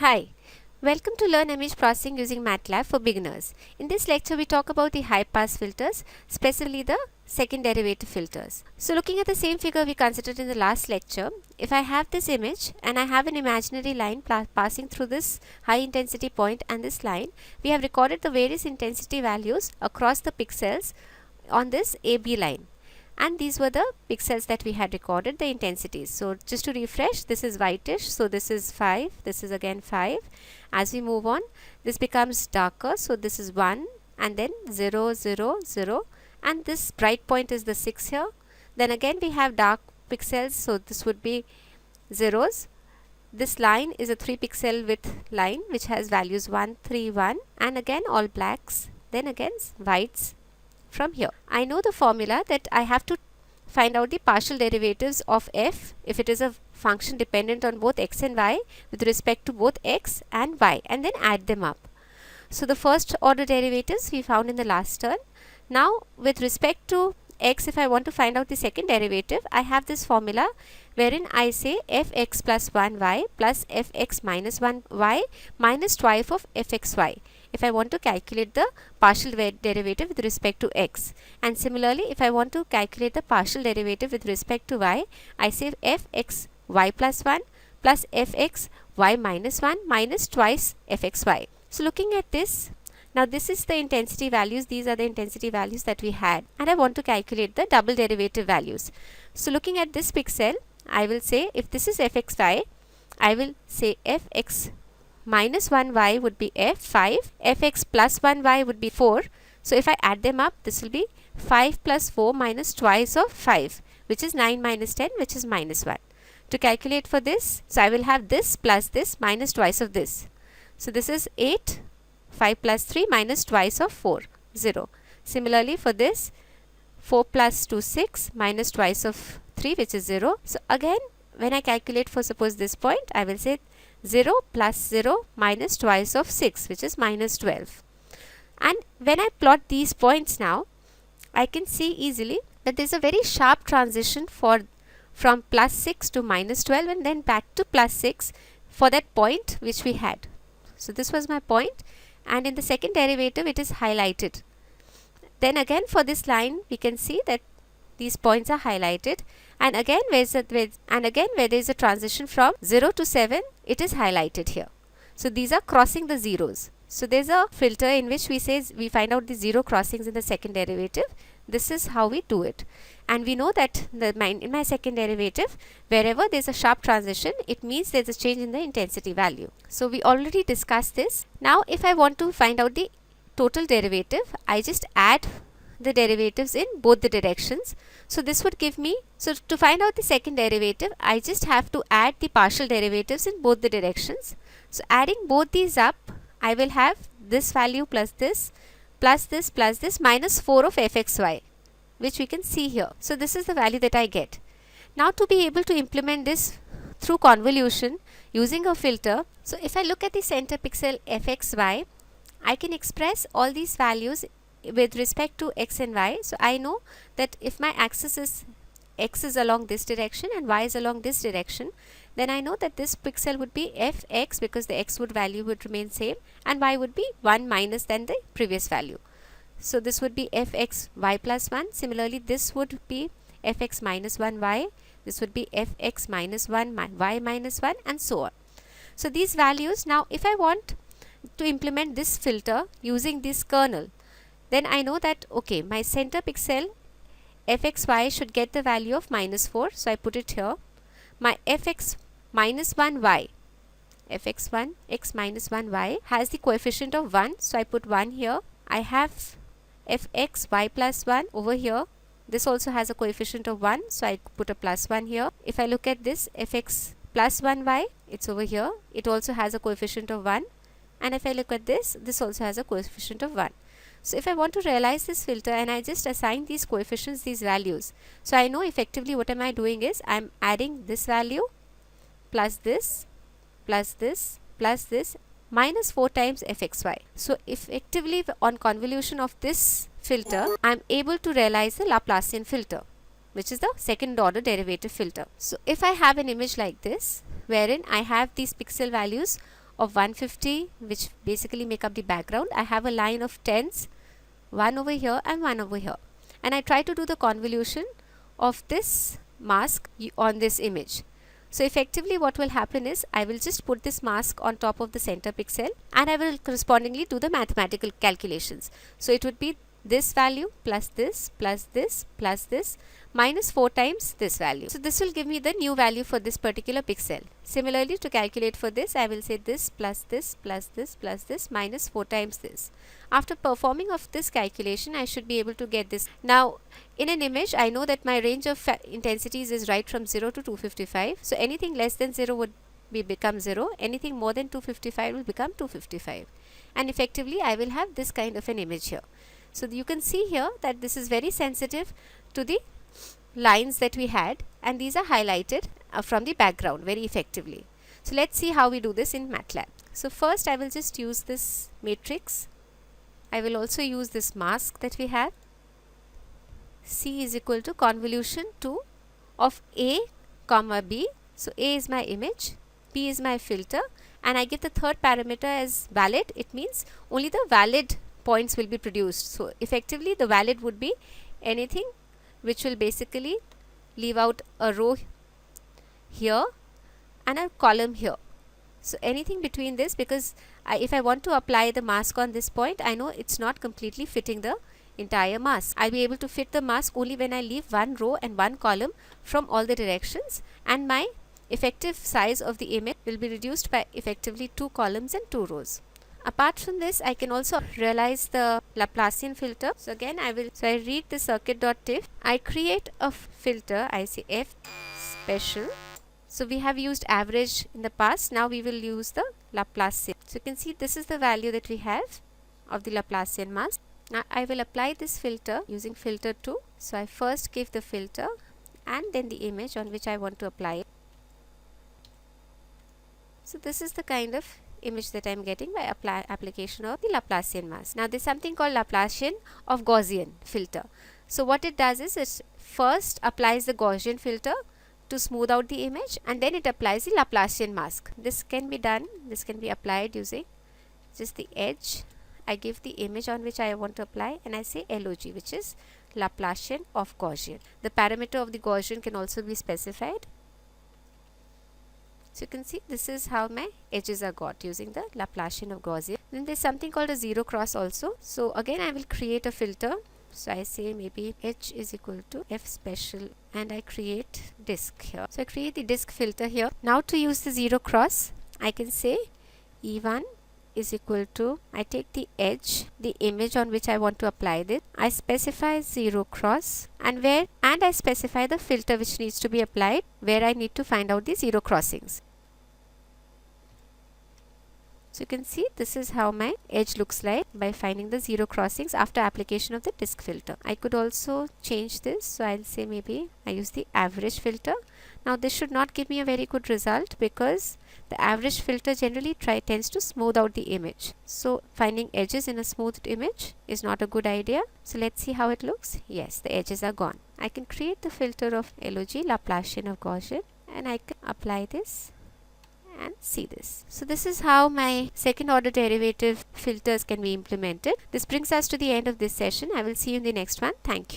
Hi, welcome to Learn Image Processing using MATLAB for beginners. In this lecture, we talk about the high pass filters, specifically the second derivative filters. So looking at the same figure we considered in the last lecture, if I have this image and I have an imaginary line passing through this high intensity point and this line, we have recorded the various intensity values across the pixels on this AB line. And these were the pixels that we had recorded, the intensities. So just to refresh, this is whitish, so this is 5, this is again 5. As we move on, this becomes darker, so this is 1 and then 0, 0, 0, and this bright point is the 6 here. Then again we have dark pixels, so this would be zeros. This line is a 3 pixel width line which has values 1, 3, 1, and again all blacks, then again whites from here. I know the formula that I have to find out the partial derivatives of f if it is a function dependent on both x and y with respect to both x and y, and then add them up. So the first order derivatives we found in the last turn. Now with respect to x, if I want to find out the second derivative, I have this formula wherein I say fx plus 1y plus fx minus 1y minus twice of fxy if I want to calculate the partial derivative with respect to x. And similarly, if I want to calculate the partial derivative with respect to y, I say fxy plus 1 plus fxy minus 1 minus twice fxy. So looking at this, now this is the intensity values, these are the intensity values that we had, and I want to calculate the double derivative values. So looking at this pixel, I will say if this is fxy, I will say fx minus 1y would be f5, fx plus 1y would be 4. So if I add them up, this will be 5 plus 4 minus twice of 5, which is 9 minus 10, which is minus 1. To calculate for this, so I will have this plus this minus twice of this. So this is 8, 5 plus 3 minus twice of 4, 0. Similarly for this, 4 plus 2, 6 minus twice of 3, which is 0. So again, when I calculate for suppose this point, I will say 0 plus 0 minus twice of 6, which is minus 12. And when I plot these points now, I can see easily that there is a very sharp transition from plus 6 to minus 12 and then back to plus 6 for that point which we had. So this was my point, and in the second derivative it is highlighted. Then again for this line we can see that these points are highlighted, and again where there is a transition from 0 to 7, it is highlighted here. So these are crossing the zeros. So there is a filter in which we find out the zero crossings in the second derivative. This is how we do it, and we know that in my second derivative, wherever there is a sharp transition, it means there is a change in the intensity value. So we already discussed this. Now if I want to find out the total derivative, I just add the derivatives in both the directions. So this would give me, so to find out the second derivative, I just have to add the partial derivatives in both the directions. So adding both these up, I will have this value plus this minus 4 of fxy, which we can see here. So this is the value that I get. Now to be able to implement this through convolution using a filter, so if I look at the center pixel fxy, I can express all these values with respect to x and y. So I know that if my axis is x is along this direction and y is along this direction, then I know that this pixel would be fx because the x value would remain same, and y would be 1 minus than the previous value. So this would be fx y plus 1. Similarly, this would be fx minus 1 y. This would be fx minus 1 y minus 1, and so on. So these values, now if I want to implement this filter using this kernel, then I know that okay, my center pixel fxy should get the value of minus 4, so I put it here. My fx minus 1y, fx1 x minus 1y has the coefficient of 1, so I put 1 here. I have fx y plus 1 over here. This also has a coefficient of 1, so I put a plus 1 here. If I look at this fx plus 1y, it's over here. It also has a coefficient of 1. And if I look at this, this also has a coefficient of 1. So if I want to realize this filter and I just assign these coefficients, these values, so I know effectively what am I doing is I am adding this value plus this plus this plus this minus 4 times fxy. So effectively on convolution of this filter, I am able to realize the Laplacian filter, which is the second order derivative filter. So if I have an image like this, wherein I have these pixel values of 150 which basically make up the background. I have a line of 10s, one over here and one over here, and I try to do the convolution of this mask on this image. So effectively what will happen is I will just put this mask on top of the center pixel and I will correspondingly do the mathematical calculations. So it would be this value plus this plus this plus this minus 4 times this value. So this will give me the new value for this particular pixel. Similarly, to calculate for this, I will say this plus this plus this plus this minus 4 times this. After performing of this calculation, I should be able to get this. Now in an image, I know that my range of intensities is right from 0 to 255. So anything less than 0 would become 0, anything more than 255 will become 255, and effectively I will have this kind of an image here. So you can see here that this is very sensitive to the lines that we had, and these are highlighted from the background very effectively. So let's see how we do this in MATLAB. So first I will just use this matrix. I will also use this mask that we have. C is equal to convolution 2 of A comma B. So A is my image, B is my filter, and I get the third parameter as valid. It means only the valid points will be produced. So effectively the valid would be anything which will basically leave out a row here and a column here. So anything between this, because if I want to apply the mask on this point, I know it's not completely fitting the entire mask. I'll be able to fit the mask only when I leave one row and one column from all the directions, and my effective size of the image will be reduced by effectively 2 columns and 2 rows. Apart from this, I can also realize the Laplacian filter. So again I read the circuit.tif. I create a filter. I say f special. So we have used average in the past. Now we will use the Laplacian. So you can see this is the value that we have of the Laplacian mask. Now I will apply this filter using filter 2. So I first give the filter and then the image on which I want to apply it. So this is the kind of image that I am getting by application of the Laplacian mask. Now there is something called Laplacian of Gaussian filter. So what it does is it first applies the Gaussian filter to smooth out the image, and then it applies the Laplacian mask. This can be done, this can be applied using just the edge. I give the image on which I want to apply and I say LOG, which is Laplacian of Gaussian. The parameter of the Gaussian can also be specified. So you can see this is how my edges are got using the Laplacian of Gaussian. Then there is something called a zero cross also. So again I will create a filter. So I say maybe h is equal to f special and I create disk here. So I create the disk filter here. Now to use the zero cross, I can say E1 is equal to, I take the edge, the image on which I want to apply this. I specify zero cross and I specify the filter which needs to be applied, where I need to find out the zero crossings. So you can see this is how my edge looks like by finding the zero crossings after application of the disk filter. I could also change this. So I'll say maybe I use the average filter. Now this should not give me a very good result because the average filter generally tends to smooth out the image. So finding edges in a smoothed image is not a good idea. So let's see how it looks. Yes, the edges are gone. I can create the filter of LOG, Laplacian of Gaussian, and I can apply this and see this. So this is how my second order derivative filters can be implemented. This brings us to the end of this session. I will see you in the next one. Thank you.